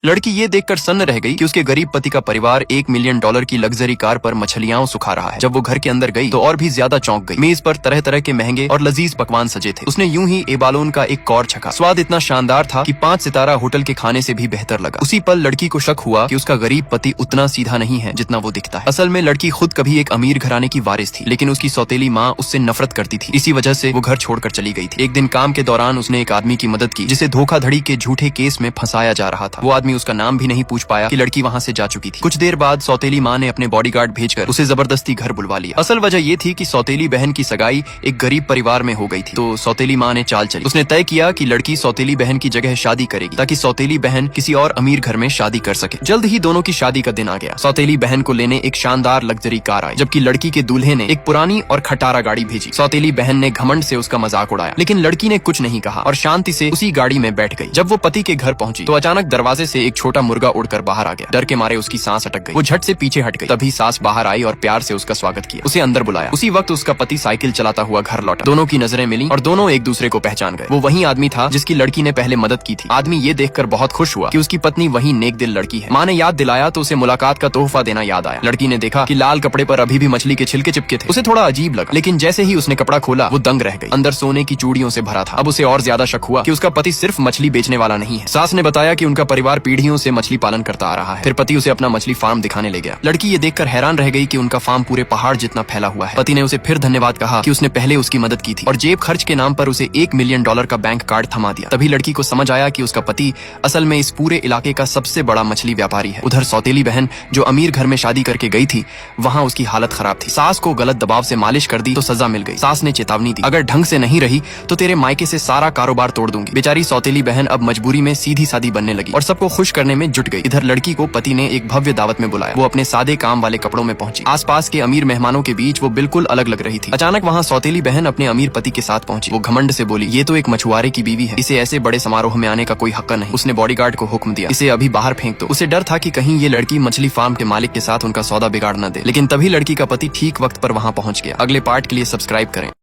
लड़की ये देखकर सन्न रह गई कि उसके गरीब पति का परिवार $1 मिलियन की लग्जरी कार पर मछलियां सुखा रहा है। जब वो घर के अंदर गई तो और भी ज्यादा चौंक गई। मेज पर तरह तरह के महंगे और लजीज पकवान सजे थे। उसने यूं ही एबालोन का एक कौर छका। स्वाद इतना शानदार था कि 5 सितारा होटल के खाने से भी बेहतर लगा। उसी पल लड़की को शक हुआ कि उसका गरीब पति उतना सीधा नहीं है जितना वो दिखता है। असल में लड़की खुद कभी एक अमीर घराने की वारिस थी, लेकिन उसकी सौतेली माँ उससे नफरत करती थी। इसी वजह से वो घर छोड़कर चली गई थी। एक दिन काम के दौरान उसने एक आदमी की मदद की जिसे धोखाधड़ी के झूठे केस में फंसाया जा रहा था। वो आदमी उसका नाम भी नहीं पूछ पाया कि लड़की वहाँ से जा चुकी थी। कुछ देर बाद सौतेली माँ ने अपने बॉडीगार्ड भेजकर उसे जबरदस्ती घर बुलवा लिया। असल वजह ये थी कि सौतेली बहन की सगाई एक गरीब परिवार में हो गई थी, तो सौतेली माँ ने चाल चली। उसने तय किया कि लड़की सौतेली बहन की जगह शादी करेगी ताकि सौतेली बहन किसी और अमीर घर में शादी कर सके। जल्द ही दोनों की शादी का दिन आ गया। सौतेली बहन को लेने एक शानदार लग्जरी कार आई, जबकि लड़की के दूल्हे ने एक पुरानी और खटारा गाड़ी भेजी। सौतेली बहन ने घमंड से उसका मजाक उड़ाया, लेकिन लड़की ने कुछ नहीं कहा और शांति से उसी गाड़ी में बैठ गई। जब वो पति के घर पहुंची तो अचानक दरवाजे से एक छोटा मुर्गा उड़कर बाहर आ गया। डर के मारे उसकी सांस अटक गई। वो झट से पीछे हट गई। तभी सास बाहर आई और प्यार से उसका स्वागत किया। उसे अंदर बुलाया। उसी वक्त उसका पति साइकिल चलाता हुआ घर लौटा। दोनों की नजरें मिली और दोनों एक दूसरे को पहचान गए। वो वही आदमी था जिसकी लड़की ने पहले मदद की थी। आदमी ये देखकर बहुत खुश हुआ कि उसकी पत्नी वही नेक दिल लड़की है। माँ ने याद दिलाया तो उसे मुलाकात का तोहफा देना याद आया। लड़की ने देखा कि लाल कपड़े पर अभी भी मछली के छिलके चिपके थे। उसे थोड़ा अजीब लगा, लेकिन जैसे ही उसने कपड़ा खोला वो दंग रह गई। अंदर सोने की चूड़ियों से भरा था। अब उसे और ज्यादा शक हुआ कि उसका पति सिर्फ मछली बेचने वाला नहीं है। सास ने बताया कि उनका परिवार पीढ़ियों से मछली पालन करता आ रहा है। फिर पति उसे अपना मछली फार्म दिखाने ले गया। लड़की ये देखकर हैरान रह गई कि उनका फार्म पूरे पहाड़ जितना फैला हुआ है। पति ने उसे फिर धन्यवाद कहा कि उसने पहले उसकी मदद की थी और जेब खर्च के नाम पर उसे $1 मिलियन का बैंक कार्ड थमा दिया। तभी लड़की को समझ आया कि उसका पति असल में इस पूरे इलाके का सबसे बड़ा मछली व्यापारी है। उधर सौतेली बहन जो अमीर घर में शादी करके गई थी, वहाँ उसकी हालत खराब थी। सास को गलत दबाव से मालिश कर दी तो सजा मिल गई। सास ने चेतावनी दी, अगर ढंग से नहीं रही तो तेरे मायके से सारा कारोबार तोड़ दूंगी। बेचारी सौतेली बहन अब मजबूरी में सीधी सादी बनने लगी और सबको खुश करने में जुट गई। इधर लड़की को पति ने एक भव्य दावत में बुलाया। वो अपने सादे काम वाले कपड़ों में पहुंची। आसपास के अमीर मेहमानों के बीच वो बिल्कुल अलग लग रही थी। अचानक वहाँ सौतेली बहन अपने अमीर पति के साथ पहुंची। वो घमंड से बोली, ये तो एक मछुआरे की बीवी है, इसे ऐसे बड़े समारोह में आने का कोई हक नहीं। उसने बॉडीगार्ड को हुक्म दिया, इसे अभी बाहर फेंक दो। उसे डर था कि कहीं ये लड़की मछली फार्म के मालिक के साथ उनका सौदा बिगाड़ न दे। लेकिन तभी लड़की का पति ठीक वक्त पर वहाँ पहुंच गया। अगले पार्ट के लिए सब्सक्राइब करें।